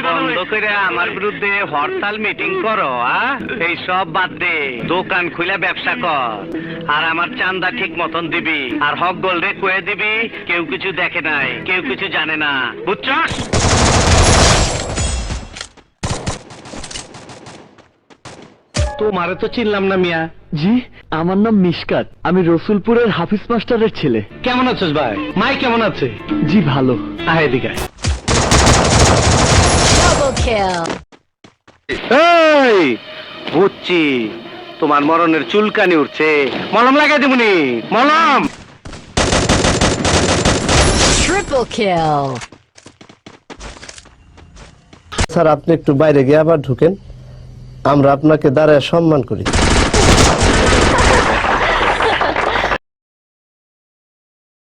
বন্ধ করে আমার বিরুদ্ধে হরতাল মিটিং করো, এই সব বাদ দে, দোকান খুলে ব্যবসা কর, আর আমার চান্দা ঠিক মতন দিবি, আর হক গোল্ডে কয়ে দিবি কেউ কিছু দেখে নাই, কেউ কিছু জানে না, বুঝছস? তোমারে তো চিনলাম না মিয়া। জি, আমার নাম মিশকাত, আমি রসুলপুরের হাফিজ মাস্টারের ছেলে। কেমন আছিস ভাই? মাই কেমন আছে? জি ভালো। আয় এদিকে। এই বুঝছি, তোমার মরণের চুলকানি উঠছে, মলম লাগাই দেবনি, মলম। Triple kill. স্যার, আপনি একটু বাইরে গিয়ে আবার ঢুকেন, আমরা আপনাকে দাঁড়ায় সম্মান করি।